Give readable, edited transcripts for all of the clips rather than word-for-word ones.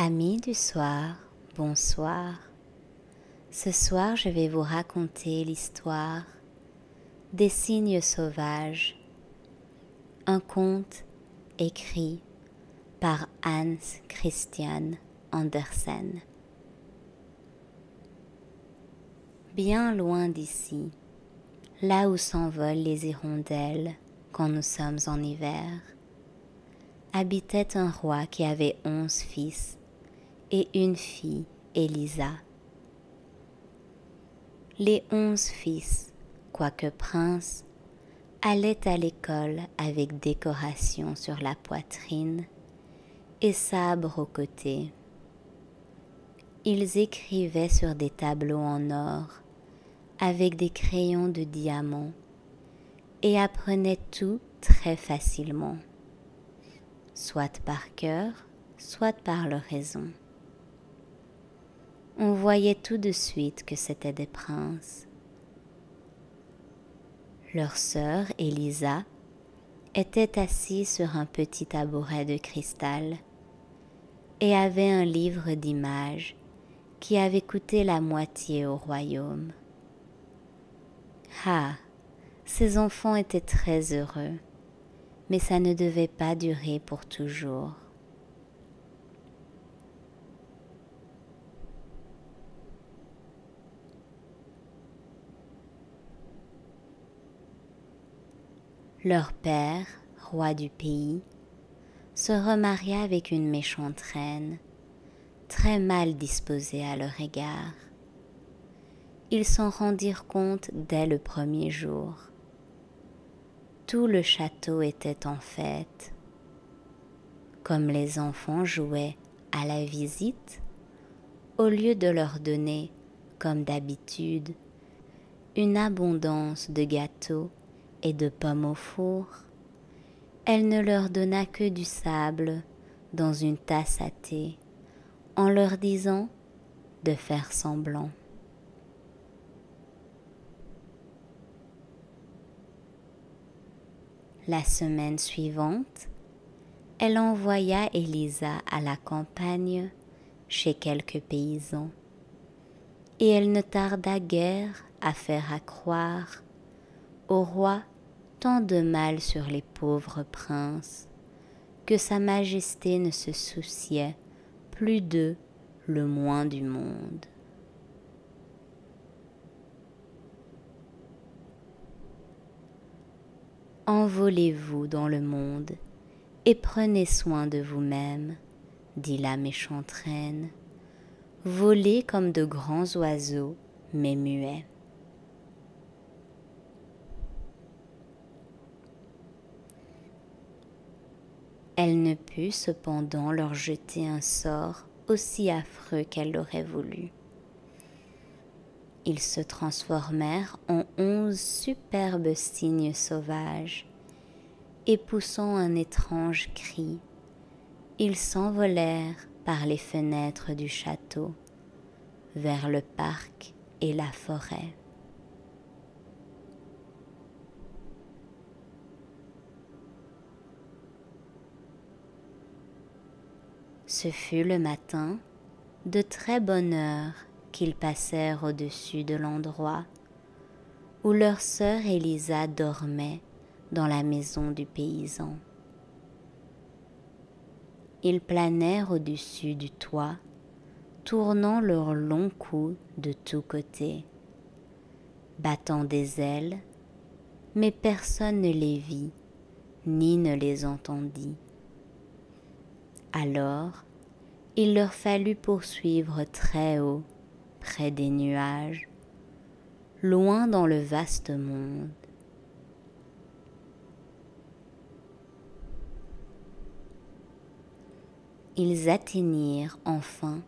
Amis du soir, bonsoir. Ce soir, je vais vous raconter l'histoire des cygnes sauvages, un conte écrit par Hans Christian Andersen. Bien loin d'ici, là où s'envolent les hirondelles quand nous sommes en hiver, habitait un roi qui avait 11 fils et une fille, Élisa. Les 11 fils, quoique princes, allaient à l'école avec décoration sur la poitrine et sabre au côté. Ils écrivaient sur des tableaux en or avec des crayons de diamant et apprenaient tout très facilement, soit par cœur, soit par leur raison. On voyait tout de suite que c'étaient des princes. Leur sœur, Élisa, était assise sur un petit tabouret de cristal et avait un livre d'images qui avait coûté la moitié au royaume. Ah, ces enfants étaient très heureux, mais ça ne devait pas durer pour toujours. Leur père, roi du pays, se remaria avec une méchante reine, très mal disposée à leur égard. Ils s'en rendirent compte dès le premier jour. Tout le château était en fête. Comme les enfants jouaient à la visite, au lieu de leur donner, comme d'habitude, une abondance de gâteaux et de pommes au four, elle ne leur donna que du sable dans une tasse à thé, en leur disant de faire semblant. La semaine suivante, elle envoya Élisa à la campagne chez quelques paysans, et elle ne tarda guère à faire accroire au roi tant de mal sur les pauvres princes que sa majesté ne se souciait plus d'eux le moins du monde. Envolez-vous dans le monde et prenez soin de vous-même, dit la méchante reine. Volez comme de grands oiseaux, mais muets. Elle ne put cependant leur jeter un sort aussi affreux qu'elle l'aurait voulu. Ils se transformèrent en 11 superbes cygnes sauvages, et poussant un étrange cri, ils s'envolèrent par les fenêtres du château, vers le parc et la forêt. Ce fut le matin, de très bonne heure, qu'ils passèrent au-dessus de l'endroit où leur sœur Élisa dormait dans la maison du paysan. Ils planèrent au-dessus du toit, tournant leurs longs coups de tous côtés, battant des ailes, mais personne ne les vit, ni ne les entendit. Alors, il leur fallut poursuivre très haut, près des nuages, loin dans le vaste monde. Ils atteignirent enfin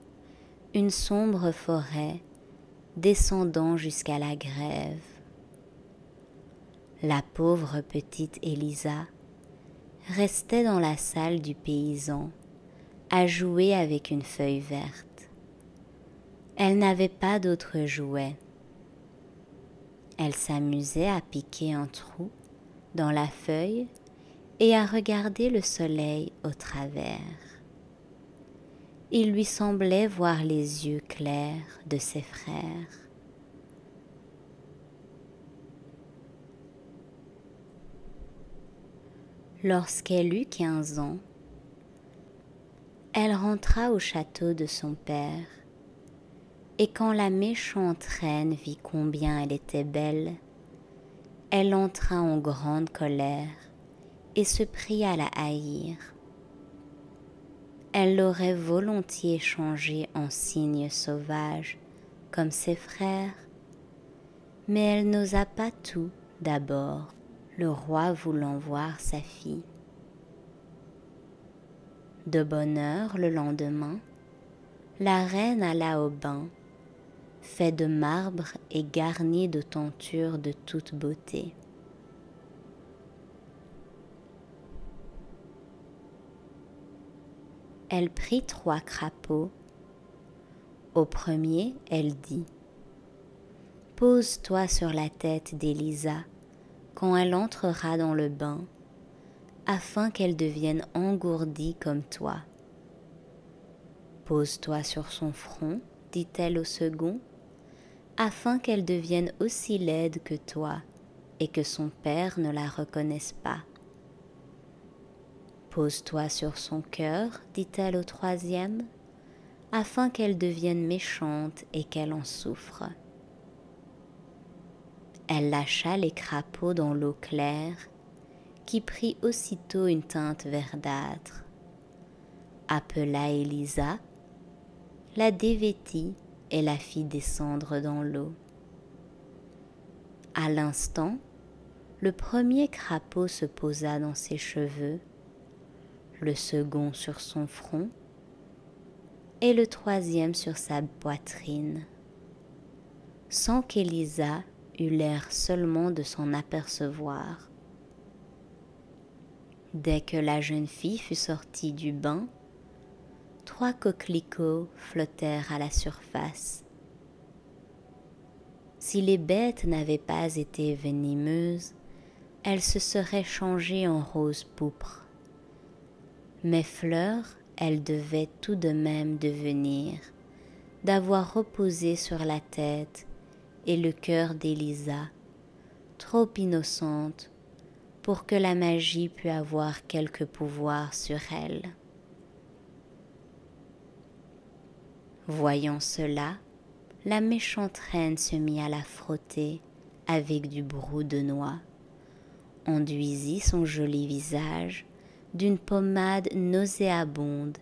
une sombre forêt descendant jusqu'à la grève. La pauvre petite Élisa restait dans la salle du paysan à jouer avec une feuille verte. Elle n'avait pas d'autre jouet. Elle s'amusait à piquer un trou dans la feuille et à regarder le soleil au travers. il lui semblait voir les yeux clairs de ses frères. Lorsqu'elle eut 15 ans, elle rentra au château de son père, et quand la méchante reine vit combien elle était belle, elle entra en grande colère et se prit à la haïr. Elle l'aurait volontiers changée en cygne sauvage comme ses frères, mais elle n'osa pas tout d'abord, le roi voulant voir sa fille. De bonne heure le lendemain, la reine alla au bain, fait de marbre et garni de tentures de toute beauté. Elle prit 3 crapauds. Au premier, elle dit : « Pose-toi sur la tête d'Élisa quand elle entrera dans le bain, afin qu'elle devienne engourdie comme toi. Pose-toi sur son front, dit-elle au second, afin qu'elle devienne aussi laide que toi et que son père ne la reconnaisse pas. Pose-toi sur son cœur, dit-elle au troisième, afin qu'elle devienne méchante et qu'elle en souffre. Elle lâcha les crapauds dans l'eau claire, qui prit aussitôt une teinte verdâtre, appela Élisa, la dévêtit et la fit descendre dans l'eau. À l'instant, le premier crapaud se posa dans ses cheveux, le second sur son front et le troisième sur sa poitrine, sans qu'Élisa eût l'air seulement de s'en apercevoir. Dès que la jeune fille fut sortie du bain, 3 coquelicots flottèrent à la surface. Si les bêtes n'avaient pas été venimeuses, elles se seraient changées en rose pourpre. Mais fleurs, elles devaient tout de même devenir, d'avoir reposé sur la tête et le cœur d'Élisa, trop innocente pour que la magie pût avoir quelque pouvoir sur elle. Voyant cela, la méchante reine se mit à la frotter avec du brou de noix, enduisit son joli visage d'une pommade nauséabonde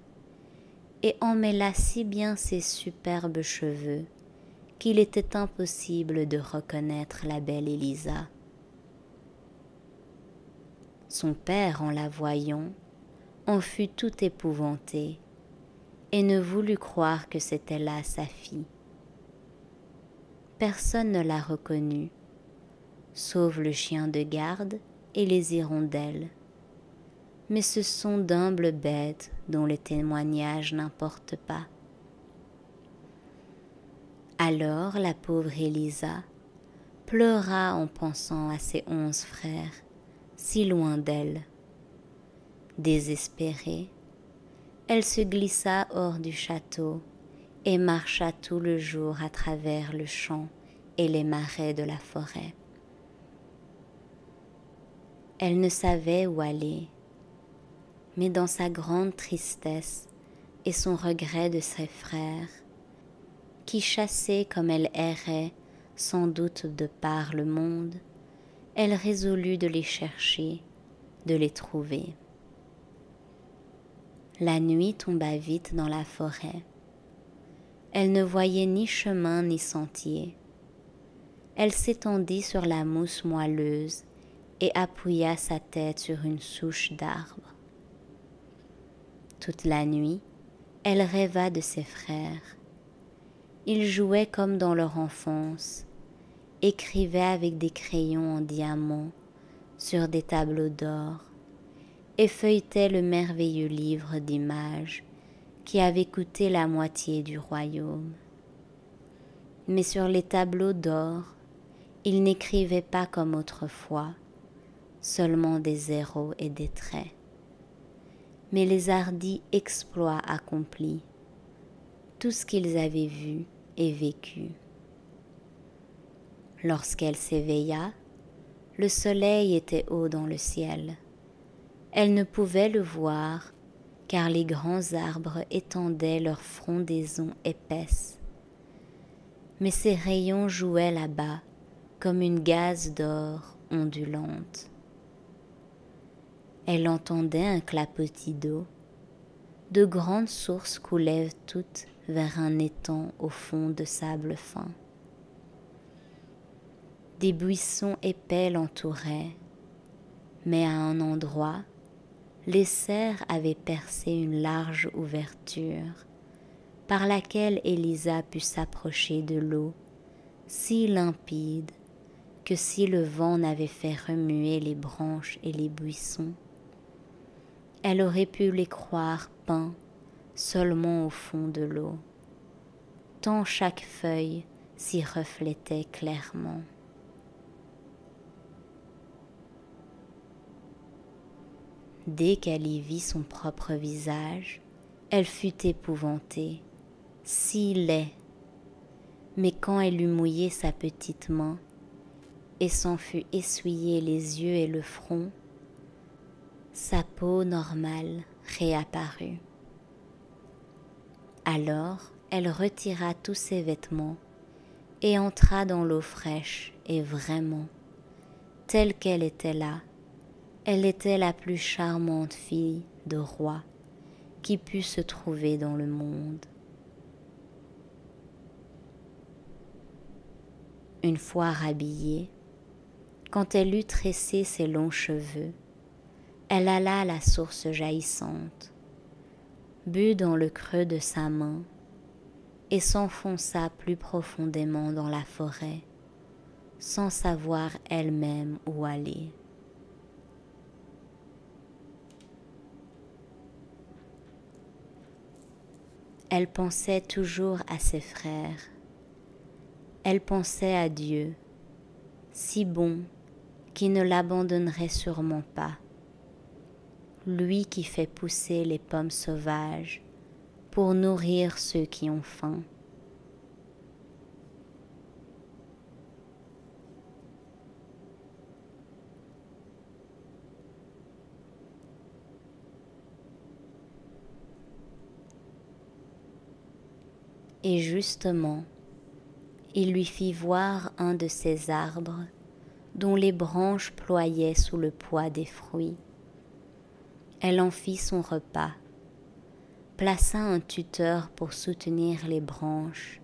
et emmêla si bien ses superbes cheveux qu'il était impossible de reconnaître la belle Élisa. Son père, en la voyant, en fut tout épouvanté et ne voulut croire que c'était là sa fille. Personne ne la reconnut, sauf le chien de garde et les hirondelles. Mais ce sont d'humbles bêtes dont les témoignages n'importent pas. Alors la pauvre Élisa pleura en pensant à ses 11 frères, si loin d'elle. Désespérée, elle se glissa hors du château et marcha tout le jour à travers le champ et les marais de la forêt. Elle ne savait où aller, mais dans sa grande tristesse et son regret de ses frères, qui chassaient comme elle errait, sans doute de par le monde, elle résolut de les chercher, de les trouver. La nuit tomba vite dans la forêt. Elle ne voyait ni chemin ni sentier. Elle s'étendit sur la mousse moelleuse et appuya sa tête sur une souche d'arbre. Toute la nuit, elle rêva de ses frères. Ils jouaient comme dans leur enfance, écrivaient avec des crayons en diamant sur des tableaux d'or et feuilletaient le merveilleux livre d'images qui avait coûté la moitié du royaume. Mais sur les tableaux d'or, ils n'écrivaient pas comme autrefois, seulement des zéros et des traits, mais les hardis exploits accomplis, tout ce qu'ils avaient vu et vécu. Lorsqu'elle s'éveilla, le soleil était haut dans le ciel. Elle ne pouvait le voir car les grands arbres étendaient leurs frondaisons épaisses. Mais ses rayons jouaient là-bas comme une gaze d'or ondulante. Elle entendait un clapotis d'eau. De grandes sources coulaient toutes vers un étang au fond de sable fin. Des buissons épais l'entouraient, mais à un endroit, les cerfs avaient percé une large ouverture par laquelle Élisa put s'approcher de l'eau, si limpide que si le vent n'avait fait remuer les branches et les buissons, elle aurait pu les croire peints seulement au fond de l'eau, tant chaque feuille s'y reflétait clairement. Dès qu'elle y vit son propre visage, elle fut épouvantée, si laid. Mais quand elle eut mouillé sa petite main et s'en fut essuyer les yeux et le front, sa peau normale réapparut. Alors, elle retira tous ses vêtements et entra dans l'eau fraîche, et vraiment, telle qu'elle était là, elle était la plus charmante fille de roi qui put se trouver dans le monde. Une fois rhabillée, quand elle eut tressé ses longs cheveux, elle alla à la source jaillissante, but dans le creux de sa main et s'enfonça plus profondément dans la forêt, sans savoir elle-même où aller. Elle pensait toujours à ses frères. Elle pensait à Dieu, si bon, qui ne l'abandonnerait sûrement pas. Lui qui fait pousser les pommes sauvages pour nourrir ceux qui ont faim. Et justement, il lui fit voir un de ces arbres dont les branches ployaient sous le poids des fruits. Elle en fit son repas, plaça un tuteur pour soutenir les branches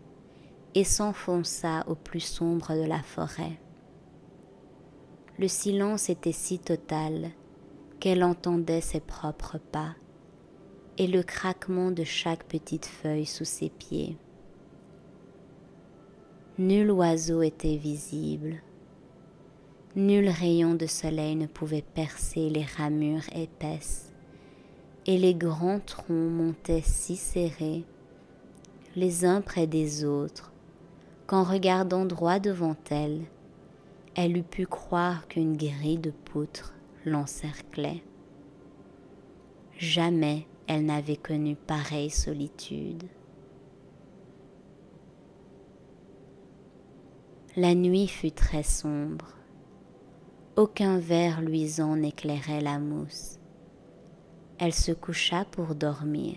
et s'enfonça au plus sombre de la forêt. Le silence était si total qu'elle entendait ses propres pas et le craquement de chaque petite feuille sous ses pieds. Nul oiseau était visible. Nul rayon de soleil ne pouvait percer les ramures épaisses, et les grands troncs montaient si serrés, les uns près des autres, qu'en regardant droit devant elle, elle eût pu croire qu'une grille de poutres l'encerclait. Jamais elle n'avait connu pareille solitude. La nuit fut très sombre. Aucun ver luisant n'éclairait la mousse. Elle se coucha pour dormir.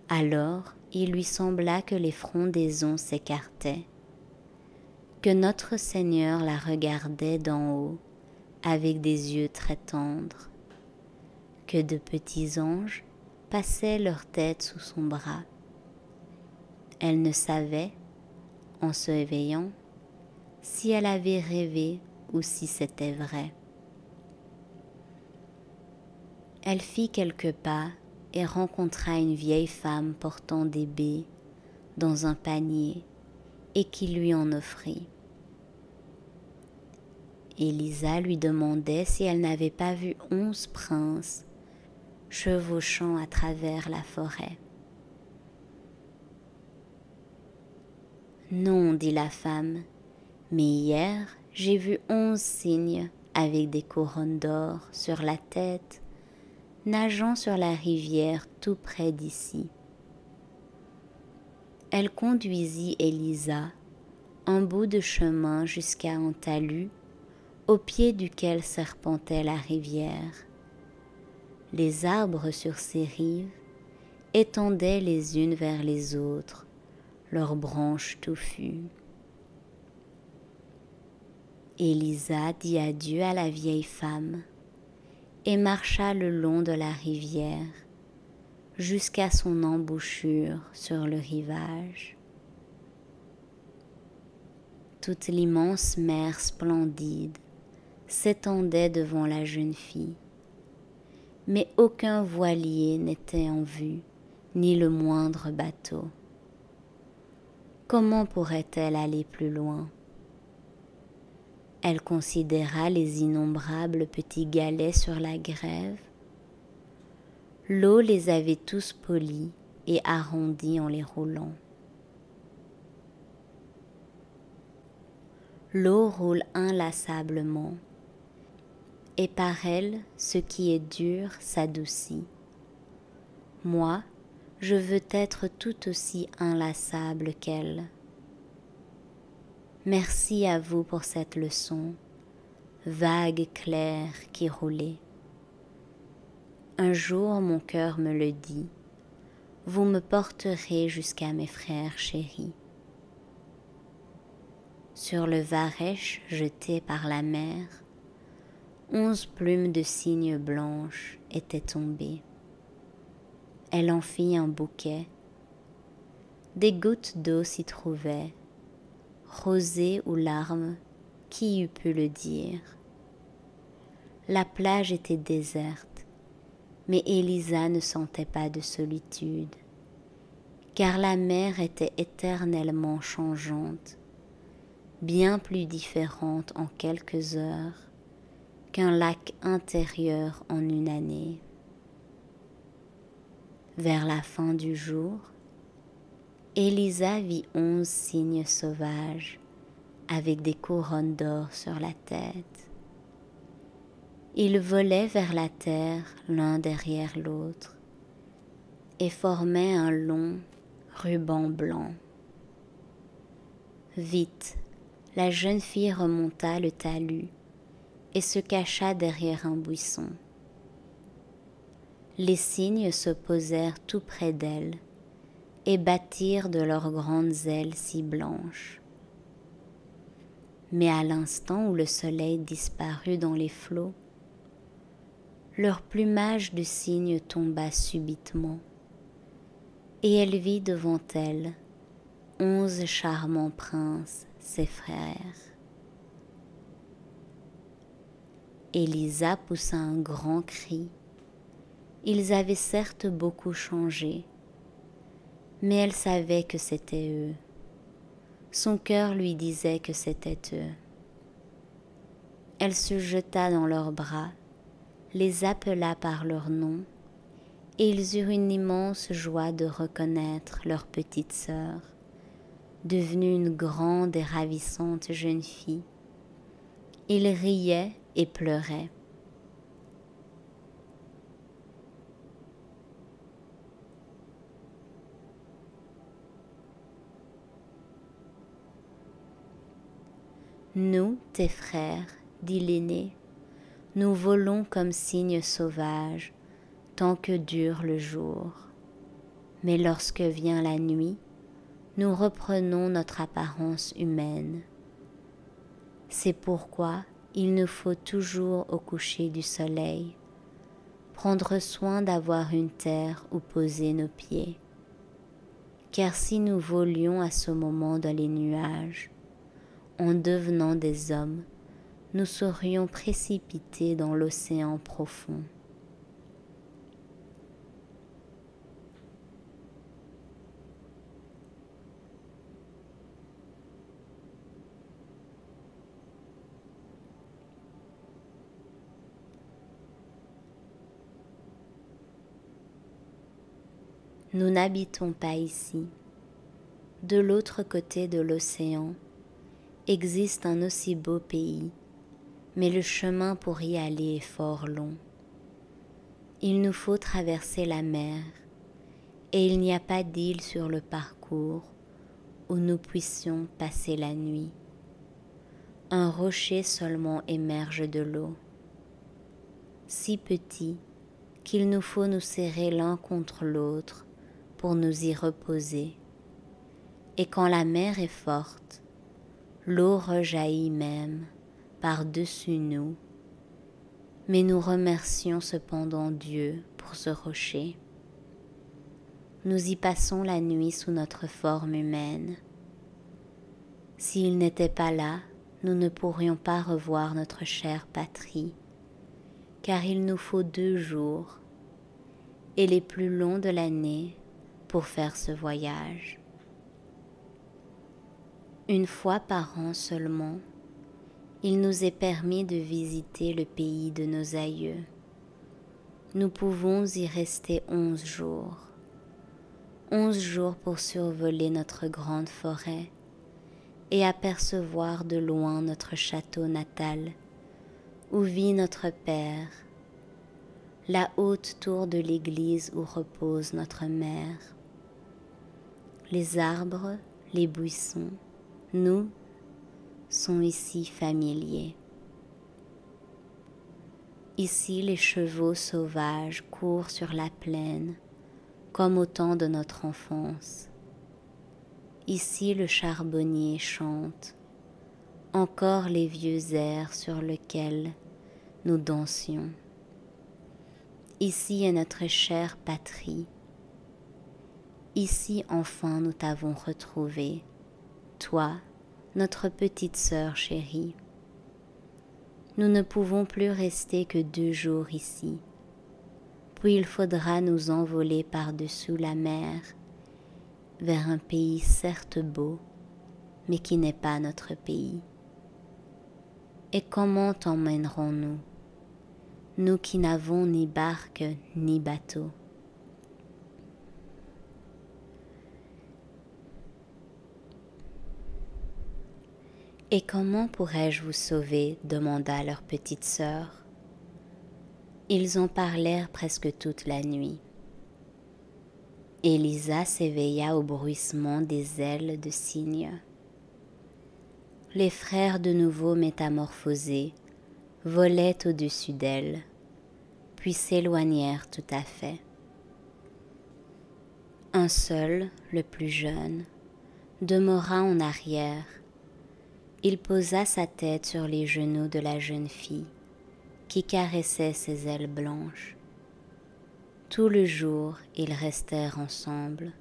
Alors, il lui sembla que les frondaisons s'écartaient, que notre Seigneur la regardait d'en haut avec des yeux très tendres, que de petits anges passaient leur tête sous son bras. Elle ne savait, en se éveillant, si elle avait rêvé ou si c'était vrai. Elle fit quelques pas et rencontra une vieille femme portant des baies dans un panier et qui lui en offrit. Élisa lui demandait si elle n'avait pas vu 11 princes chevauchant à travers la forêt. Non, dit la femme, mais hier j'ai vu 11 cygnes avec des couronnes d'or sur la tête, nageant sur la rivière tout près d'ici. Elle conduisit Élisa un bout de chemin jusqu'à un talus au pied duquel serpentait la rivière. Les arbres sur ses rives étendaient les unes vers les autres leurs branches touffues. Élisa dit adieu à la vieille femme et marcha le long de la rivière jusqu'à son embouchure sur le rivage. Toute l'immense mer splendide s'étendait devant la jeune fille, mais aucun voilier n'était en vue, ni le moindre bateau. Comment pourrait-elle aller plus loin? Elle considéra les innombrables petits galets sur la grève. L'eau les avait tous polis et arrondis en les roulant. L'eau roule inlassablement, et par elle, ce qui est dur s'adoucit. Moi, je veux être tout aussi inlassable qu'elle. Merci à vous pour cette leçon, vague claire qui roulait. Un jour mon cœur me le dit, vous me porterez jusqu'à mes frères chéris. Sur le varech jeté par la mer, 11 plumes de cygne blanches étaient tombées. Elle en fit un bouquet. Des gouttes d'eau s'y trouvaient, rosée ou larmes, qui eût pu le dire? La plage était déserte, mais Élisa ne sentait pas de solitude, car la mer était éternellement changeante, bien plus différente en quelques heures qu'un lac intérieur en une année. Vers la fin du jour, Élisa vit 11 cygnes sauvages avec des couronnes d'or sur la tête. Ils volaient vers la terre l'un derrière l'autre et formaient un long ruban blanc. Vite, la jeune fille remonta le talus et se cacha derrière un buisson. Les cygnes se posèrent tout près d'elle et battirent de leurs grandes ailes si blanches. Mais à l'instant où le soleil disparut dans les flots, leur plumage de cygne tomba subitement, et elle vit devant elle 11 charmants princes, ses frères. Élisa poussa un grand cri. Ils avaient certes beaucoup changé, mais elle savait que c'était eux. Son cœur lui disait que c'était eux. Elle se jeta dans leurs bras, les appela par leur nom, et ils eurent une immense joie de reconnaître leur petite sœur, devenue une grande et ravissante jeune fille. Ils riaient et pleuraient. Nous, tes frères, dit l'aîné, nous volons comme cygnes sauvages tant que dure le jour. Mais lorsque vient la nuit, nous reprenons notre apparence humaine. C'est pourquoi il nous faut toujours au coucher du soleil prendre soin d'avoir une terre où poser nos pieds. Car si nous volions à ce moment dans les nuages, en devenant des hommes, nous serions précipités dans l'océan profond. Nous n'habitons pas ici. De l'autre côté de l'océan existe un aussi beau pays, mais le chemin pour y aller est fort long. Il nous faut traverser la mer, et il n'y a pas d'île sur le parcours où nous puissions passer la nuit. Un rocher seulement émerge de l'eau, si petit qu'il nous faut nous serrer l'un contre l'autre pour nous y reposer. Et quand la mer est forte, l'eau rejaillit même par-dessus nous, mais nous remercions cependant Dieu pour ce rocher. Nous y passons la nuit sous notre forme humaine. S'il n'était pas là, nous ne pourrions pas revoir notre chère patrie, car il nous faut 2 jours, et les plus longs de l'année, pour faire ce voyage. Une fois par an seulement, il nous est permis de visiter le pays de nos aïeux. Nous pouvons y rester 11 jours. 11 jours pour survoler notre grande forêt et apercevoir de loin notre château natal, où vit notre Père, la haute tour de l'église où repose notre mère. Les arbres, les buissons, nous, sont ici familiers. Ici les chevaux sauvages courent sur la plaine, comme au temps de notre enfance. Ici le charbonnier chante, encore les vieux airs sur lesquels nous dansions. Ici est notre chère patrie. Ici enfin nous t'avons retrouvé, toi, notre petite sœur chérie. Nous ne pouvons plus rester que 2 jours ici, puis il faudra nous envoler par-dessous la mer, vers un pays certes beau, mais qui n'est pas notre pays. Et comment t'emmènerons-nous, nous qui n'avons ni barque ni bateau? Et comment pourrais-je vous sauver? Demanda leur petite sœur. Ils en parlèrent presque toute la nuit. Élisa s'éveilla au bruissement des ailes de cygne. Les frères de nouveau métamorphosés volaient au-dessus d'elle, puis s'éloignèrent tout à fait. Un seul, le plus jeune, demeura en arrière. Il posa sa tête sur les genoux de la jeune fille, qui caressait ses ailes blanches. Tout le jour, ils restèrent ensemble.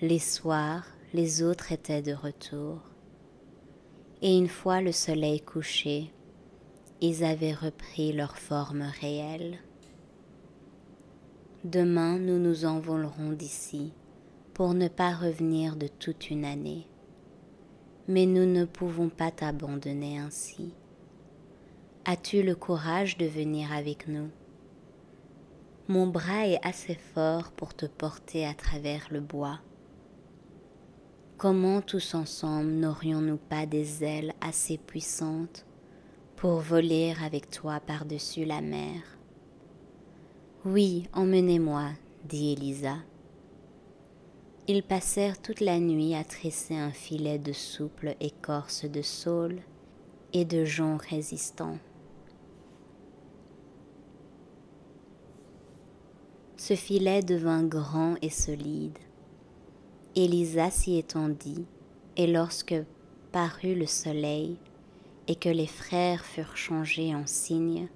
Les soirs, les autres étaient de retour. Et une fois le soleil couché, ils avaient repris leur forme réelle. Demain, nous nous envolerons d'ici, pour ne pas revenir de toute une année. Mais nous ne pouvons pas t'abandonner ainsi. As-tu le courage de venir avec nous? Mon bras est assez fort pour te porter à travers le bois. Comment tous ensemble n'aurions-nous pas des ailes assez puissantes pour voler avec toi par-dessus la mer? Oui, emmenez-moi, dit Élisa. Ils passèrent toute la nuit à tresser un filet de souple écorce de saule et de jonc résistant. Ce filet devint grand et solide. Élisa s'y étendit, et lorsque parut le soleil et que les frères furent changés en cygnes,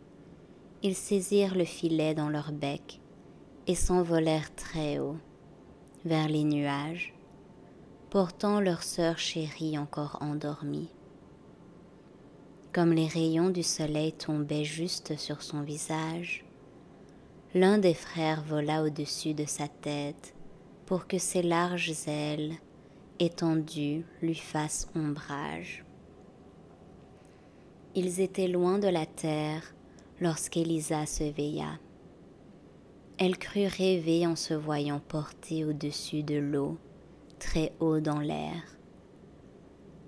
ils saisirent le filet dans leur bec et s'envolèrent très haut, vers les nuages, portant leur sœur chérie encore endormie. Comme les rayons du soleil tombaient juste sur son visage, l'un des frères vola au-dessus de sa tête pour que ses larges ailes étendues lui fassent ombrage. Ils étaient loin de la terre lorsqu'Élisa s'éveilla. Elle crut rêver en se voyant portée au-dessus de l'eau, très haut dans l'air.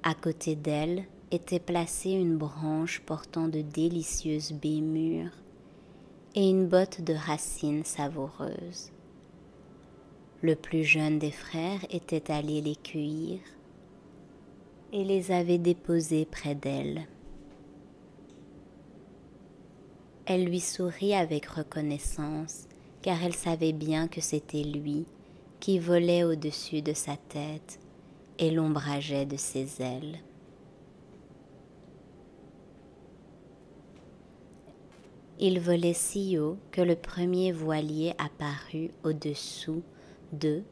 À côté d'elle était placée une branche portant de délicieuses baies mûres et une botte de racines savoureuses. Le plus jeune des frères était allé les cueillir et les avait déposés près d'elle. Elle lui sourit avec reconnaissance, car elle savait bien que c'était lui qui volait au-dessus de sa tête et l'ombrageait de ses ailes. Il volait si haut que le premier voilier apparu au-dessous d'eux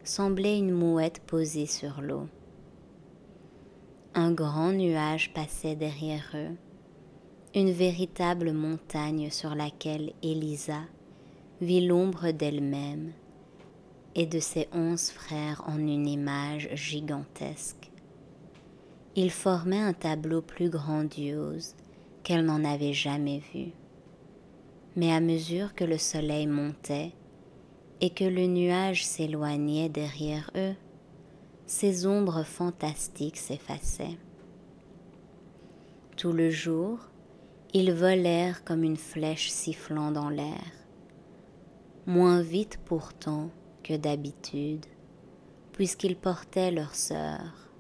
semblait une mouette posée sur l'eau. Un grand nuage passait derrière eux, une véritable montagne sur laquelle Élisa vit l'ombre d'elle-même et de ses 11 frères en une image gigantesque. Ils formaient un tableau plus grandiose qu'elle n'en avait jamais vu. Mais à mesure que le soleil montait et que le nuage s'éloignait derrière eux, ces ombres fantastiques s'effaçaient. Tout le jour, ils volèrent comme une flèche sifflant dans l'air, moins vite pourtant que d'habitude, puisqu'ils portaient leur sœur.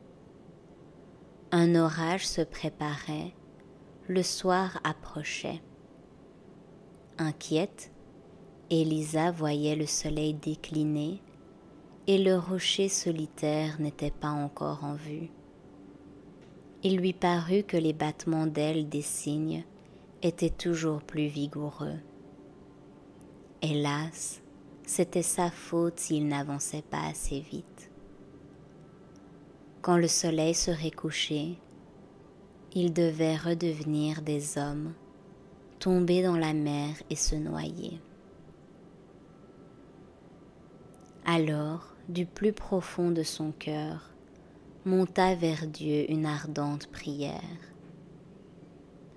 Un orage se préparait, le soir approchait. Inquiète, Élisa voyait le soleil décliner et le rocher solitaire n'était pas encore en vue. Il lui parut que les battements d'ailes des cygnes étaient toujours plus vigoureux. Hélas, c'était sa faute s'il n'avançait pas assez vite. Quand le soleil serait couché, ils devaient redevenir des hommes, tomber dans la mer et se noyer. Alors, du plus profond de son cœur, monta vers Dieu une ardente prière.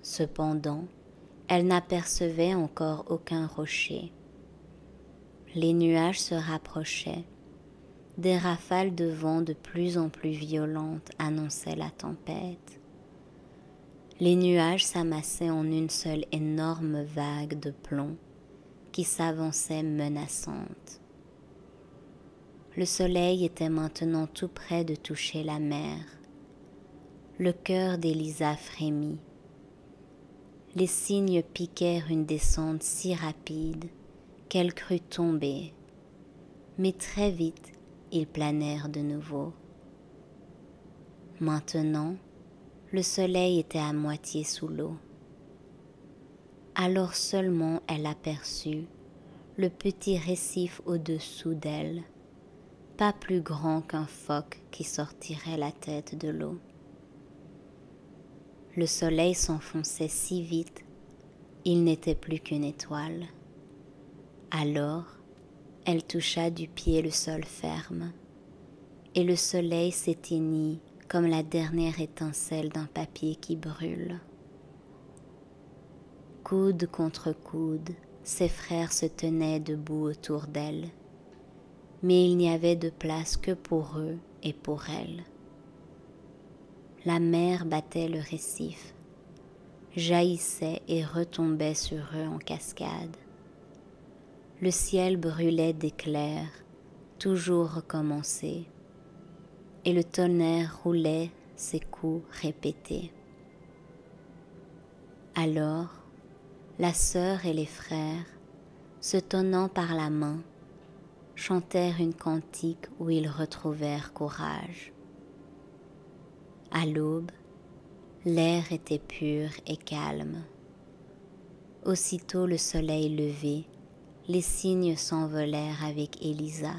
Cependant, elle n'apercevait encore aucun rocher. Les nuages se rapprochaient, des rafales de vent de plus en plus violentes annonçaient la tempête. Les nuages s'amassaient en une seule énorme vague de plomb qui s'avançait menaçante. Le soleil était maintenant tout près de toucher la mer. Le cœur d'Élisa frémit. Les cygnes piquèrent une descente si rapide qu'elle crut tomber, mais très vite ils planèrent de nouveau. Maintenant, le soleil était à moitié sous l'eau. Alors seulement elle aperçut le petit récif au-dessous d'elle, pas plus grand qu'un phoque qui sortirait la tête de l'eau. Le soleil s'enfonçait si vite, il n'était plus qu'une étoile. Alors, elle toucha du pied le sol ferme, et le soleil s'éteignit comme la dernière étincelle d'un papier qui brûle. Coude contre coude, ses frères se tenaient debout autour d'elle, mais il n'y avait de place que pour eux et pour elle. La mer battait le récif, jaillissait et retombait sur eux en cascade. Le ciel brûlait d'éclairs, toujours recommencés, et le tonnerre roulait ses coups répétés. Alors, la sœur et les frères, se tenant par la main, chantèrent une cantique où ils retrouvèrent courage. À l'aube, l'air était pur et calme. Aussitôt le soleil levé, les cygnes s'envolèrent avec Élisa.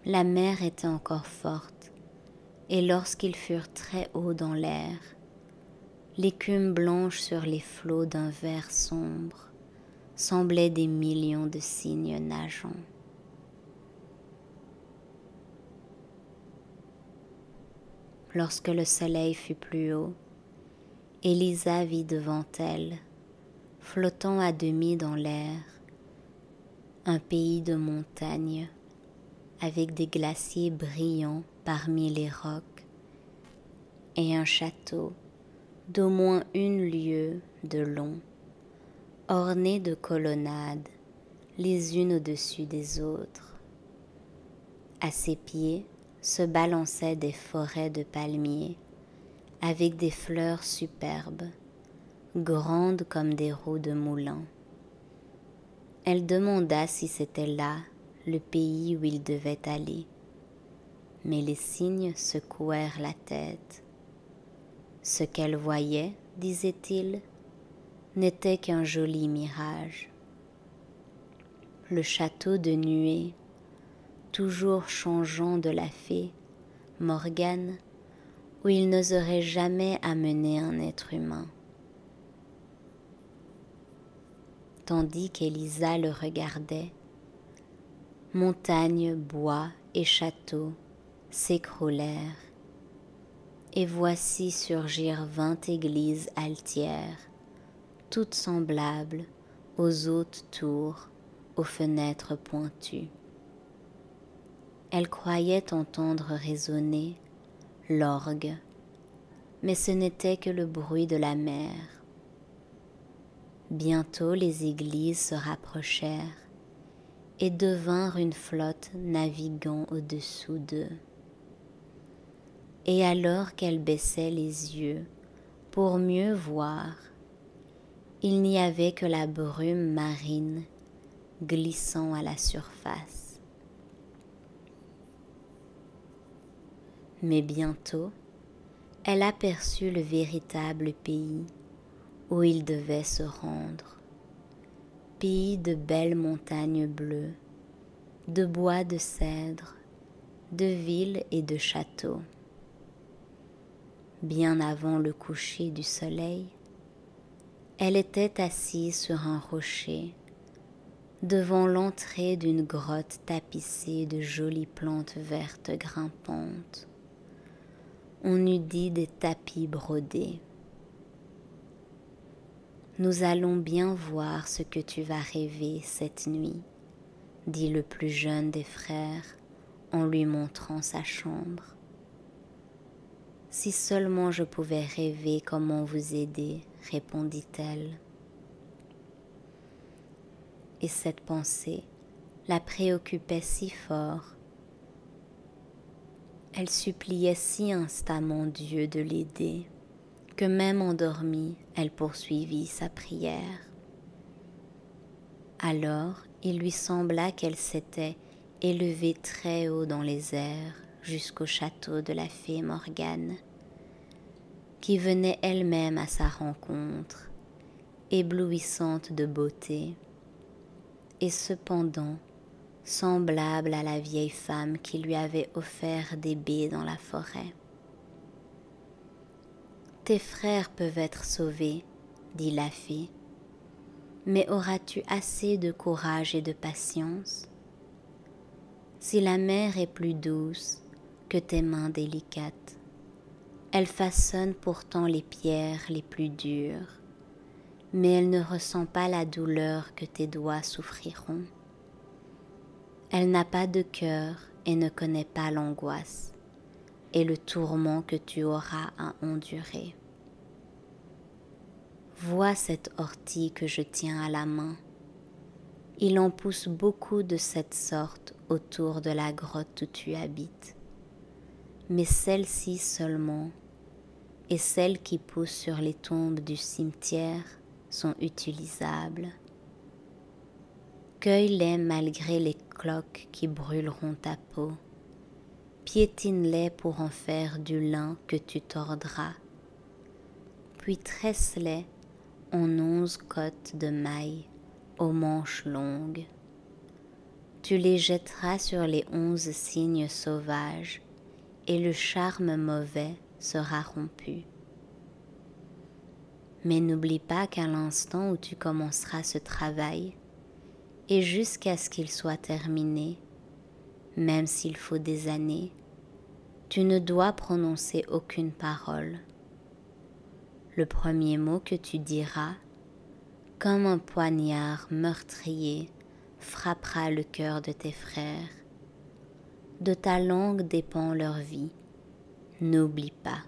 La mer était encore forte, et lorsqu'ils furent très haut dans l'air, l'écume blanche sur les flots d'un vert sombre semblait des millions de cygnes nageant. Lorsque le soleil fut plus haut, Élisa vit devant elle, flottant à demi dans l'air, un pays de montagnes, avec des glaciers brillants parmi les rocs, et un château d'au moins 1 lieue de long, orné de colonnades les unes au-dessus des autres. À ses pieds se balançaient des forêts de palmiers avec des fleurs superbes, grandes comme des roues de moulin. Elle demanda si c'était là le pays où il devait aller, mais les cygnes secouèrent la tête. Ce qu'elle voyait, disait-il, n'était qu'un joli mirage. Le château de nuée, toujours changeant de la fée, Morgane, où il n'oserait jamais amener un être humain. Tandis qu'Élisa le regardait, montagnes, bois et châteaux s'écroulèrent, et voici surgir 20 églises altières, toutes semblables aux hautes tours, aux fenêtres pointues. Elle croyait entendre résonner l'orgue, mais ce n'était que le bruit de la mer. Bientôt les églises se rapprochèrent et devinrent une flotte naviguant au-dessous d'eux. Et alors qu'elle baissait les yeux pour mieux voir, il n'y avait que la brume marine glissant à la surface. Mais bientôt, elle aperçut le véritable pays où il devait se rendre. Pays de belles montagnes bleues, de bois de cèdre, de villes et de châteaux. Bien avant le coucher du soleil, elle était assise sur un rocher, devant l'entrée d'une grotte tapissée de jolies plantes vertes grimpantes. On eût dit des tapis brodés. « Nous allons bien voir ce que tu vas rêver cette nuit, » dit le plus jeune des frères en lui montrant sa chambre. « Si seulement je pouvais rêver comment vous aider, » répondit-elle. Et cette pensée la préoccupait si fort. Elle suppliait si instamment Dieu de l'aider que même endormie, elle poursuivit sa prière. Alors, il lui sembla qu'elle s'était élevée très haut dans les airs jusqu'au château de la fée Morgane, qui venait elle-même à sa rencontre, éblouissante de beauté, et cependant semblable à la vieille femme qui lui avait offert des baies dans la forêt. « Tes frères peuvent être sauvés, » dit la fée, « mais auras-tu assez de courage et de patience? Si la mer est plus douce que tes mains délicates, elle façonne pourtant les pierres les plus dures, mais elle ne ressent pas la douleur que tes doigts souffriront. Elle n'a pas de cœur et ne connaît pas l'angoisse et le tourment que tu auras à endurer. Vois cette ortie que je tiens à la main. Il en pousse beaucoup de cette sorte autour de la grotte où tu habites. Mais celle-ci seulement, et celles qui poussent sur les tombes du cimetière, sont utilisables. Cueille-les malgré les cloques qui brûleront ta peau. Piétine-les pour en faire du lin que tu tordras. Puis tresse-les en 11 côtes de mailles aux manches longues. Tu les jetteras sur les 11 cygnes sauvages et le charme mauvais sera rompu. Mais n'oublie pas qu'à l'instant où tu commenceras ce travail, et jusqu'à ce qu'il soit terminé, même s'il faut des années, tu ne dois prononcer aucune parole. Le premier mot que tu diras, comme un poignard meurtrier, frappera le cœur de tes frères. De ta langue dépend leur vie. N'oublie pas.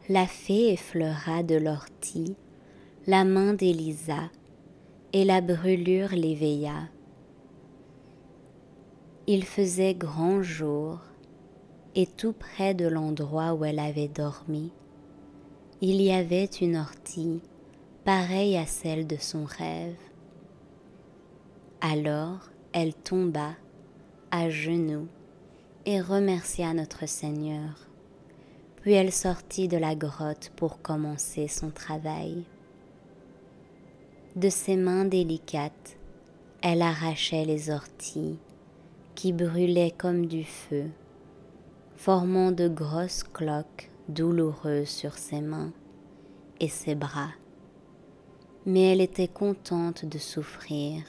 La fée effleura de l'ortie la main d'Élisa, et la brûlure l'éveilla. Il faisait grand jour, et tout près de l'endroit où elle avait dormi, il y avait une ortie pareille à celle de son rêve. Alors elle tomba à genoux et remercia notre Seigneur. Puis elle sortit de la grotte pour commencer son travail. De ses mains délicates, elle arrachait les orties qui brûlaient comme du feu, formant de grosses cloques douloureuses sur ses mains et ses bras. Mais elle était contente de souffrir,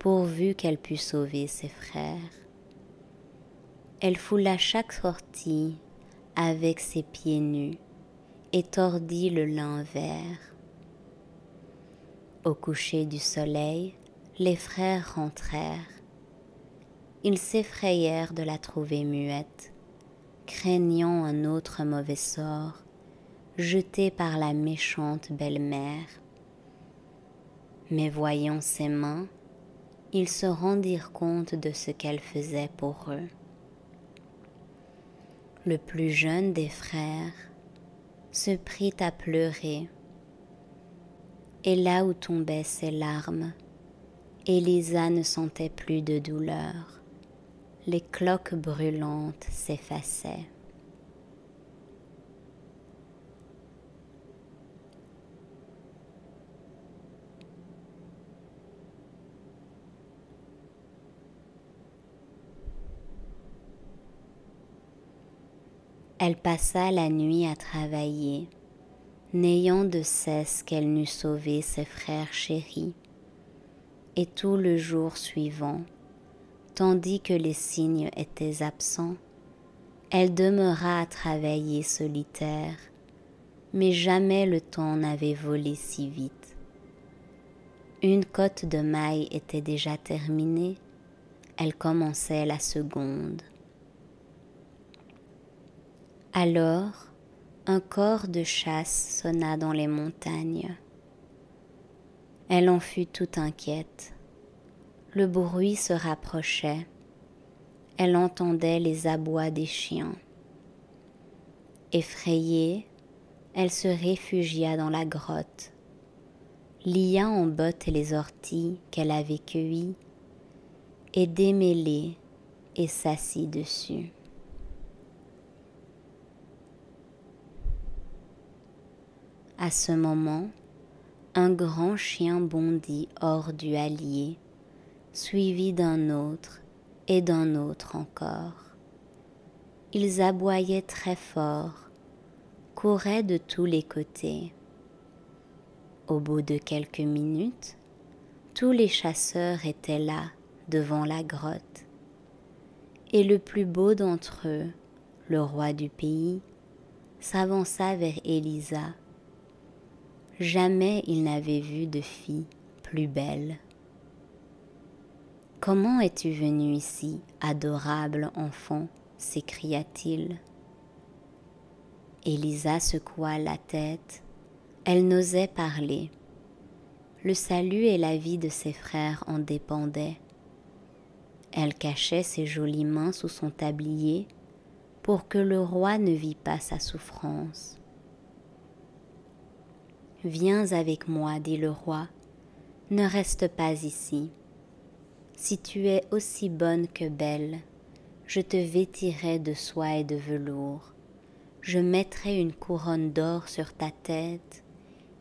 pourvu qu'elle pût sauver ses frères. Elle foula chaque ortie avec ses pieds nus et tordit le lin vert. Au coucher du soleil, les frères rentrèrent. Ils s'effrayèrent de la trouver muette, craignant un autre mauvais sort jeté par la méchante belle-mère. Mais voyant ses mains, ils se rendirent compte de ce qu'elle faisait pour eux. Le plus jeune des frères se prit à pleurer, et là où tombaient ses larmes, Élisa ne sentait plus de douleur. Les cloques brûlantes s'effaçaient. Elle passa la nuit à travailler, n'ayant de cesse qu'elle n'eût sauvé ses frères chéris, et tout le jour suivant, tandis que les cygnes étaient absents, elle demeura à travailler solitaire, mais jamais le temps n'avait volé si vite. Une cotte de mailles était déjà terminée, elle commençait la seconde. Alors, un cor de chasse sonna dans les montagnes. Elle en fut tout inquiète. Le bruit se rapprochait. Elle entendait les abois des chiens. Effrayée, elle se réfugia dans la grotte, lia en bottes les orties qu'elle avait cueillies et démêlées et s'assit dessus. À ce moment, un grand chien bondit hors du hallier, suivi d'un autre et d'un autre encore. Ils aboyaient très fort, couraient de tous les côtés. Au bout de quelques minutes, tous les chasseurs étaient là, devant la grotte, et le plus beau d'entre eux, le roi du pays, s'avança vers Élisa. Jamais il n'avait vu de fille plus belle. « Comment es-tu venue ici, adorable enfant ?» s'écria-t-il. Élisa secoua la tête. Elle n'osait parler. Le salut et la vie de ses frères en dépendaient. Elle cachait ses jolies mains sous son tablier pour que le roi ne vît pas sa souffrance. « Viens avec moi, dit le roi, ne reste pas ici. Si tu es aussi bonne que belle, je te vêtirai de soie et de velours, je mettrai une couronne d'or sur ta tête,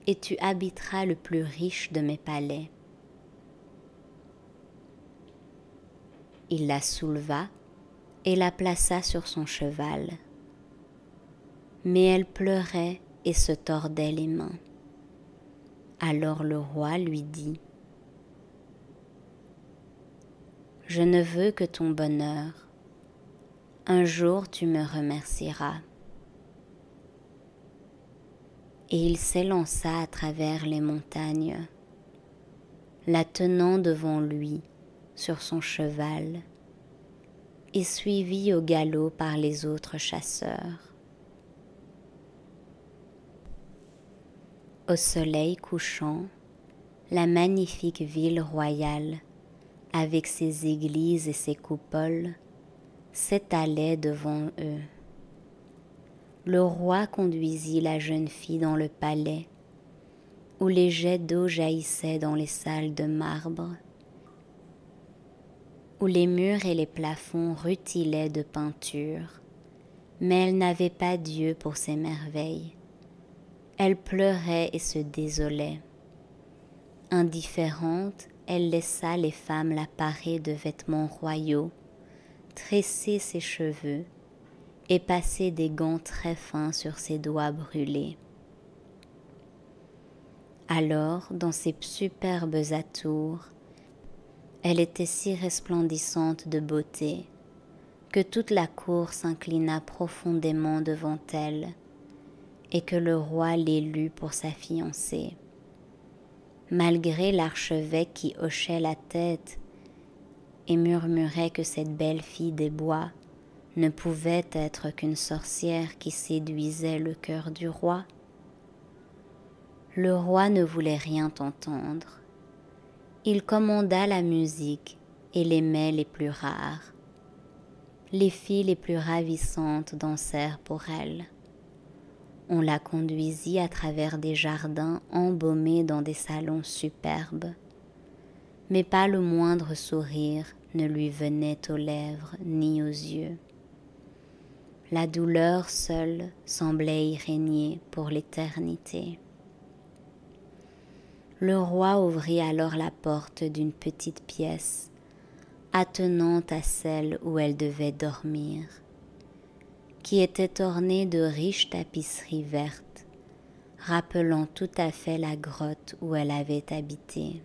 et tu habiteras le plus riche de mes palais. » Il la souleva et la plaça sur son cheval. Mais elle pleurait et se tordait les mains. Alors le roi lui dit : « Je ne veux que ton bonheur. Un jour tu me remercieras. » Et il s'élança à travers les montagnes, la tenant devant lui sur son cheval, et suivi au galop par les autres chasseurs. Au soleil couchant, la magnifique ville royale avec ses églises et ses coupoles, s'étalait devant eux. Le roi conduisit la jeune fille dans le palais, où les jets d'eau jaillissaient dans les salles de marbre, où les murs et les plafonds rutilaient de peinture, mais elle n'avait pas d'yeux pour ces merveilles. Elle pleurait et se désolait. Indifférente, elle laissa les femmes la parer de vêtements royaux, tresser ses cheveux et passer des gants très fins sur ses doigts brûlés. Alors, dans ses superbes atours, elle était si resplendissante de beauté que toute la cour s'inclina profondément devant elle et que le roi l'élut pour sa fiancée. Malgré l'archevêque qui hochait la tête et murmurait que cette belle fille des bois ne pouvait être qu'une sorcière qui séduisait le cœur du roi, le roi ne voulait rien entendre. Il commanda la musique et les mets les plus rares. Les filles les plus ravissantes dansèrent pour elle. On la conduisit à travers des jardins embaumés dans des salons superbes, mais pas le moindre sourire ne lui venait aux lèvres ni aux yeux. La douleur seule semblait y régner pour l'éternité. Le roi ouvrit alors la porte d'une petite pièce attenante à celle où elle devait dormir, qui était ornée de riches tapisseries vertes, rappelant tout à fait la grotte où elle avait habité.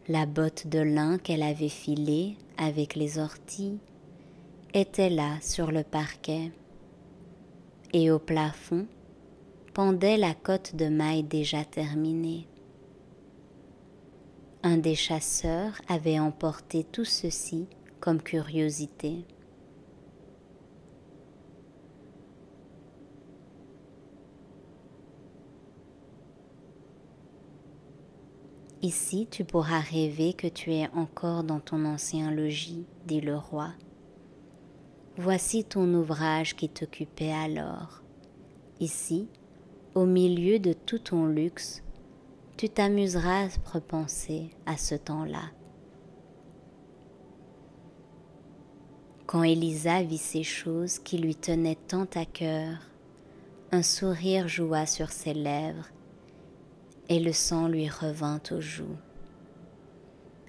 La botte de lin qu'elle avait filée avec les orties était là sur le parquet, et au plafond pendait la cotte de mailles déjà terminée. Un des chasseurs avait emporté tout ceci comme curiosité. Ici, tu pourras rêver que tu es encore dans ton ancien logis, dit le roi. Voici ton ouvrage qui t'occupait alors. Ici, au milieu de tout ton luxe, tu t'amuseras à repenser à ce temps-là. Quand Élisa vit ces choses qui lui tenaient tant à cœur, un sourire joua sur ses lèvres et le sang lui revint aux joues.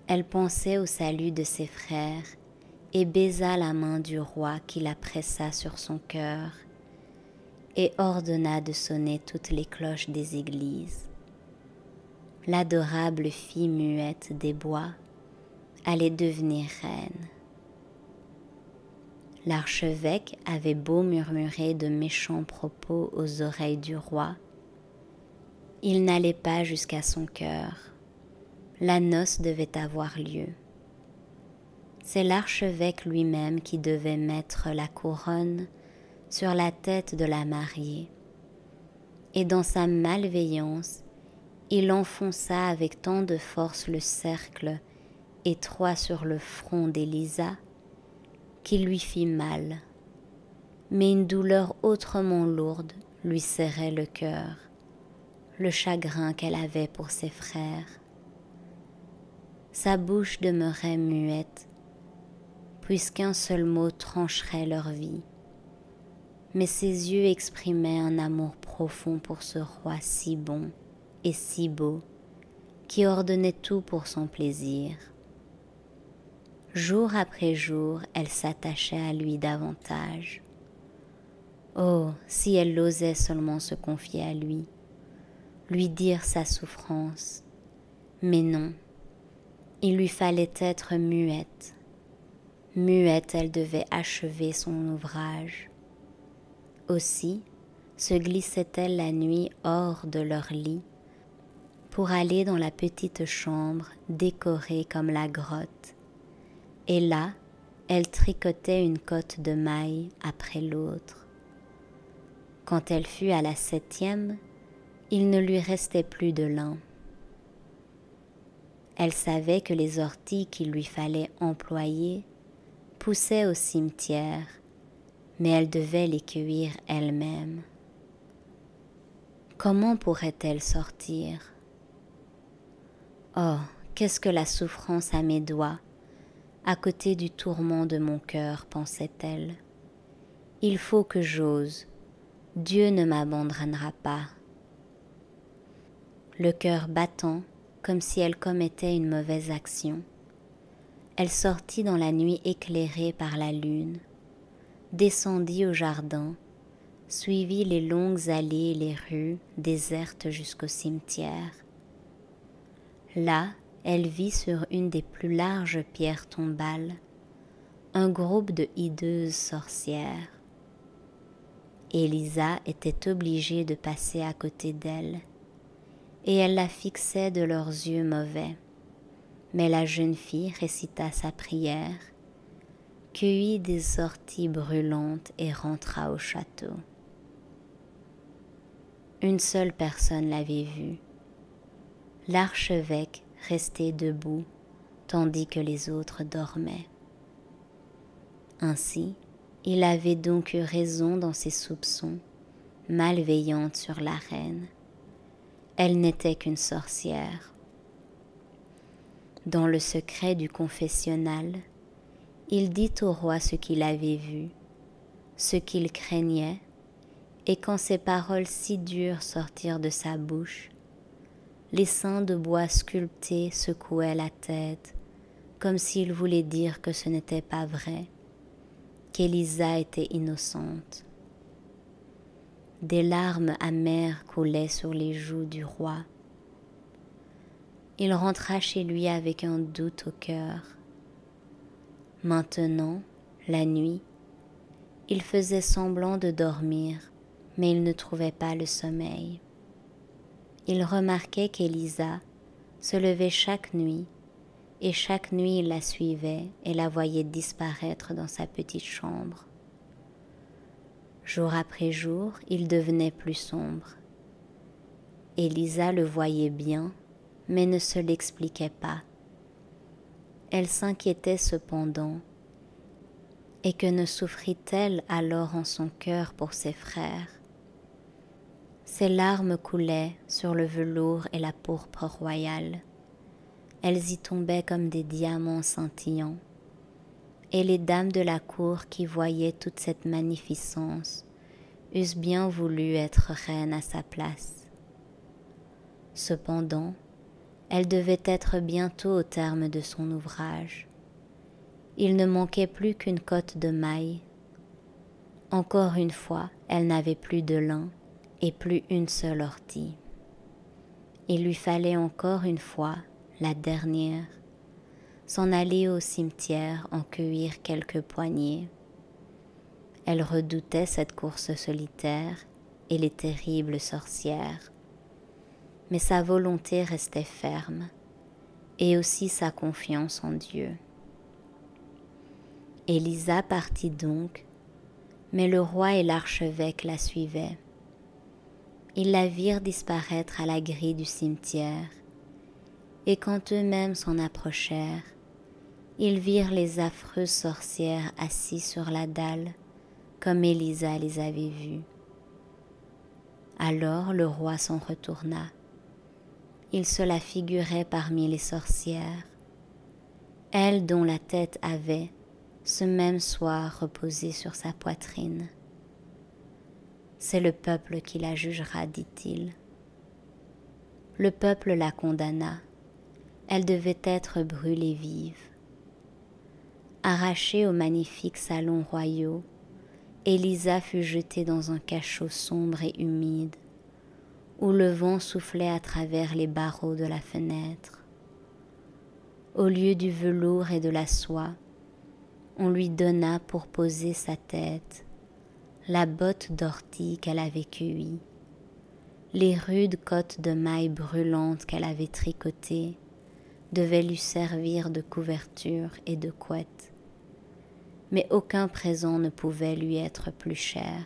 Elle pensait au salut de ses frères et baisa la main du roi qui la pressa sur son cœur et ordonna de sonner toutes les cloches des églises. L'adorable fille muette des bois allait devenir reine. L'archevêque avait beau murmurer de méchants propos aux oreilles du roi, il n'allait pas jusqu'à son cœur. La noce devait avoir lieu. C'est l'archevêque lui-même qui devait mettre la couronne sur la tête de la mariée. Et dans sa malveillance, il enfonça avec tant de force le cercle étroit sur le front d'Élisa qu'il lui fit mal. Mais une douleur autrement lourde lui serrait le cœur, le chagrin qu'elle avait pour ses frères. Sa bouche demeurait muette, puisqu'un seul mot trancherait leur vie. Mais ses yeux exprimaient un amour profond pour ce roi si bon et si beau, qui ordonnait tout pour son plaisir. Jour après jour, elle s'attachait à lui davantage. Oh, si elle osait seulement se confier à lui dire sa souffrance. Mais non, il lui fallait être muette. Muette, elle devait achever son ouvrage. Aussi se glissait-elle la nuit hors de leur lit pour aller dans la petite chambre décorée comme la grotte. Et là, elle tricotait une cotte de mailles après l'autre. Quand elle fut à la 7e, il ne lui restait plus de lin. Elle savait que les orties qu'il lui fallait employer poussaient au cimetière, mais elle devait les cueillir elle-même. Comment pourrait-elle sortir? Oh, qu'est-ce que la souffrance à mes doigts, à côté du tourment de mon cœur, pensait-elle. Il faut que j'ose, Dieu ne m'abandonnera pas. Le cœur battant, comme si elle commettait une mauvaise action, elle sortit dans la nuit éclairée par la lune, descendit au jardin, suivit les longues allées et les rues désertes jusqu'au cimetière. Là, elle vit sur une des plus larges pierres tombales un groupe de hideuses sorcières. Élisa était obligée de passer à côté d'elle, et elle la fixait de leurs yeux mauvais. Mais la jeune fille récita sa prière, cueillit des orties brûlantes et rentra au château. Une seule personne l'avait vue, l'archevêque resté debout tandis que les autres dormaient. Ainsi, il avait donc eu raison dans ses soupçons, malveillantes sur la reine. Elle n'était qu'une sorcière. Dans le secret du confessionnal, il dit au roi ce qu'il avait vu, ce qu'il craignait, et quand ces paroles si dures sortirent de sa bouche, les seins de bois sculptés secouaient la tête, comme s'il voulait dire que ce n'était pas vrai, qu'Élisa était innocente. Des larmes amères coulaient sur les joues du roi. Il rentra chez lui avec un doute au cœur. Maintenant, la nuit, il faisait semblant de dormir, mais il ne trouvait pas le sommeil. Il remarquait qu'Élisa se levait chaque nuit, et chaque nuit il la suivait et la voyait disparaître dans sa petite chambre. Jour après jour, il devenait plus sombre. Élisa le voyait bien, mais ne se l'expliquait pas. Elle s'inquiétait cependant, et que ne souffrit-elle alors en son cœur pour ses frères? Ses larmes coulaient sur le velours et la pourpre royale. Elles y tombaient comme des diamants scintillants, et les dames de la cour qui voyaient toute cette magnificence eussent bien voulu être reines à sa place. Cependant, elle devait être bientôt au terme de son ouvrage. Il ne manquait plus qu'une cotte de mailles. Encore une fois, elle n'avait plus de lin et plus une seule ortie. Il lui fallait encore une fois, la dernière, s'en aller au cimetière en cueillir quelques poignées. Elle redoutait cette course solitaire et les terribles sorcières, mais sa volonté restait ferme, et aussi sa confiance en Dieu. Élisa partit donc, mais le roi et l'archevêque la suivaient. Ils la virent disparaître à la grille du cimetière, et quand eux-mêmes s'en approchèrent, ils virent les affreuses sorcières assises sur la dalle, comme Élisa les avait vues. Alors le roi s'en retourna. Il se la figurait parmi les sorcières, elle dont la tête avait, ce même soir, reposé sur sa poitrine. C'est le peuple qui la jugera, dit-il. Le peuple la condamna. Elle devait être brûlée vive. Arrachée aux magnifiques salons royaux, Élisa fut jetée dans un cachot sombre et humide, où le vent soufflait à travers les barreaux de la fenêtre. Au lieu du velours et de la soie, on lui donna pour poser sa tête la botte d'ortie qu'elle avait cueillie, les rudes cottes de mailles brûlantes qu'elle avait tricotées devaient lui servir de couverture et de couette, mais aucun présent ne pouvait lui être plus cher.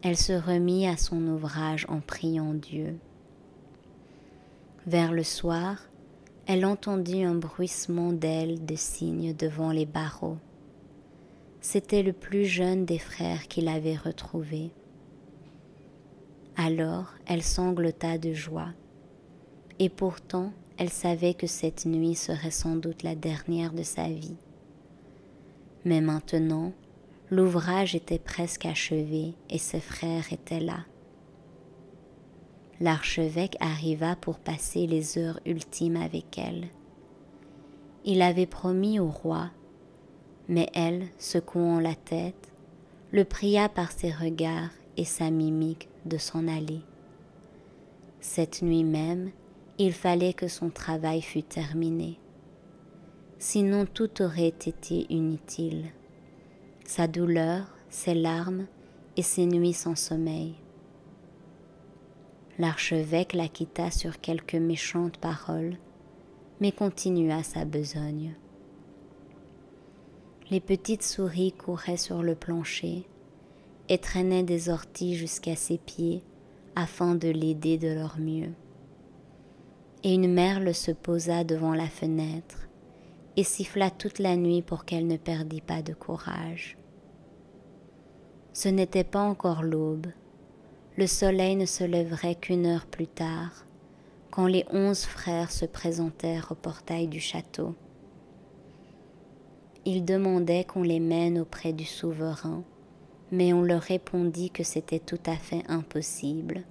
Elle se remit à son ouvrage en priant Dieu. Vers le soir, elle entendit un bruissement d'ailes de cygne devant les barreaux. C'était le plus jeune des frères qui l'avait retrouvé. Alors elle sanglota de joie, et pourtant elle savait que cette nuit serait sans doute la dernière de sa vie. Mais maintenant, l'ouvrage était presque achevé et ses frères étaient là. L'archevêque arriva pour passer les heures ultimes avec elle. Il avait promis au roi, mais elle, secouant la tête, le pria par ses regards et sa mimique de s'en aller. Cette nuit même, il fallait que son travail fût terminé. Sinon tout aurait été inutile. Sa douleur, ses larmes et ses nuits sans sommeil. L'archevêque la quitta sur quelques méchantes paroles, mais continua sa besogne. Les petites souris couraient sur le plancher et traînaient des orties jusqu'à ses pieds afin de l'aider de leur mieux. Et une merle se posa devant la fenêtre et siffla toute la nuit pour qu'elle ne perdît pas de courage. Ce n'était pas encore l'aube. Le soleil ne se lèverait qu'une heure plus tard, quand les 11 frères se présentèrent au portail du château. Ils demandaient qu'on les mène auprès du souverain, mais on leur répondit que c'était tout à fait impossible.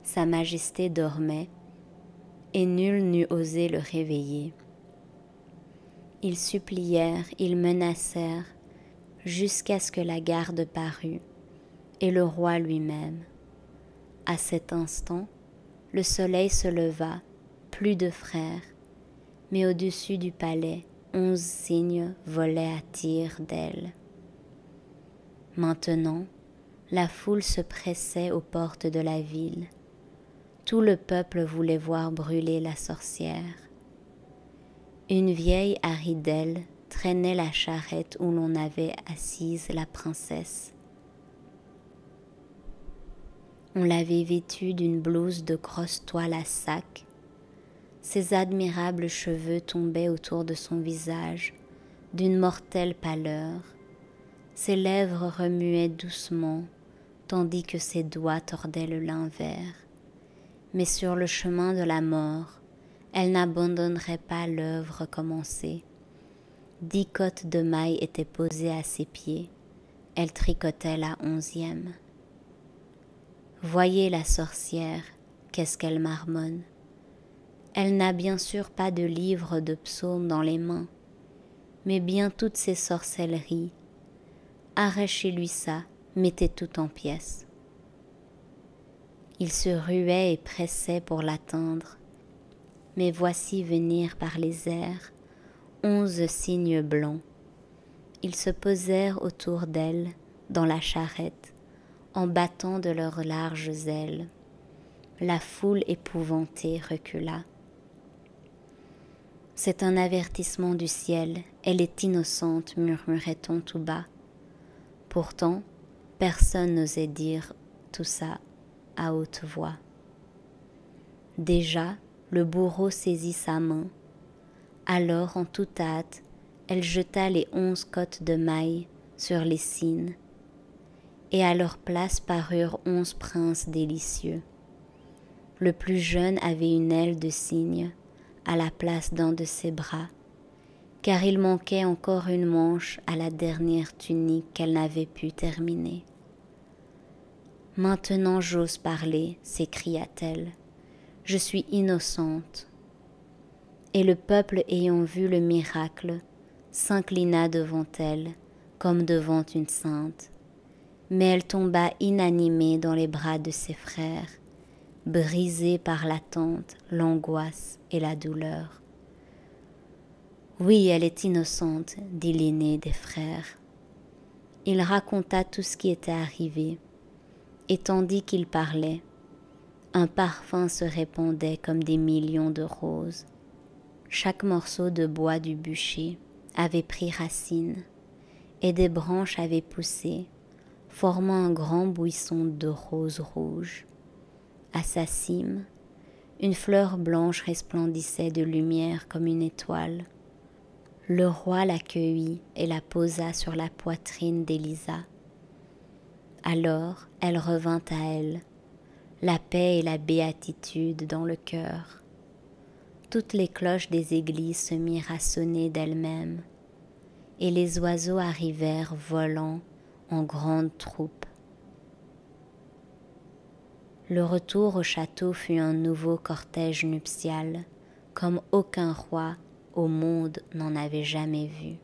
Sa Majesté dormait, et nul n'eût osé le réveiller. Ils supplièrent, ils menacèrent, jusqu'à ce que la garde parût, et le roi lui-même. À cet instant, le soleil se leva, plus de frères, mais au-dessus du palais, 11 cygnes volaient à tire d'ailes. Maintenant, la foule se pressait aux portes de la ville. Tout le peuple voulait voir brûler la sorcière. Une vieille Haridelle traînait la charrette où l'on avait assise la princesse. On l'avait vêtue d'une blouse de grosse toile à sac. Ses admirables cheveux tombaient autour de son visage d'une mortelle pâleur. Ses lèvres remuaient doucement, tandis que ses doigts tordaient le lin vert. Mais sur le chemin de la mort, elle n'abandonnerait pas l'œuvre commencée. 10 cottes de mailles étaient posées à ses pieds. Elle tricotait la 11e. Voyez la sorcière, qu'est-ce qu'elle marmonne. Elle n'a bien sûr pas de livre de psaumes dans les mains, mais bien toutes ses sorcelleries. Arrachez-lui ça, mettez tout en pièces. Il se ruait et pressait pour l'atteindre, mais voici venir par les airs 11 cygnes blancs. Ils se posèrent autour d'elle dans la charrette, en battant de leurs larges ailes. La foule épouvantée recula. « C'est un avertissement du ciel, elle est innocente, murmurait-on tout bas. Pourtant, personne n'osait dire tout ça à haute voix. Déjà, le bourreau saisit sa main. Alors, en toute hâte, elle jeta les 11 cottes de mailles sur les cygnes, et à leur place parurent 11 princes délicieux. Le plus jeune avait une aile de cygne à la place d'un de ses bras, car il manquait encore une manche à la dernière tunique qu'elle n'avait pu terminer. « Maintenant j'ose parler, s'écria-t-elle, je suis innocente. » Et le peuple ayant vu le miracle, s'inclina devant elle comme devant une sainte. Mais elle tomba inanimée dans les bras de ses frères, brisée par l'attente, l'angoisse et la douleur. « Oui, elle est innocente, » dit l'aîné des frères. Il raconta tout ce qui était arrivé, et tandis qu'il parlait, un parfum se répandait comme des millions de roses. Chaque morceau de bois du bûcher avait pris racine, et des branches avaient poussé, formant un grand buisson de roses rouges. À sa cime, Une fleur blanche resplendissait de lumière comme une étoile. Le roi l'accueillit et la posa sur la poitrine d'Élisa. Alors elle revint à elle, la paix et la béatitude dans le cœur. Toutes les cloches des églises se mirent à sonner d'elles-mêmes, et les oiseaux arrivèrent volant en grande troupe. Le retour au château fut un nouveau cortège nuptial, comme aucun roi au monde n'en avait jamais vu.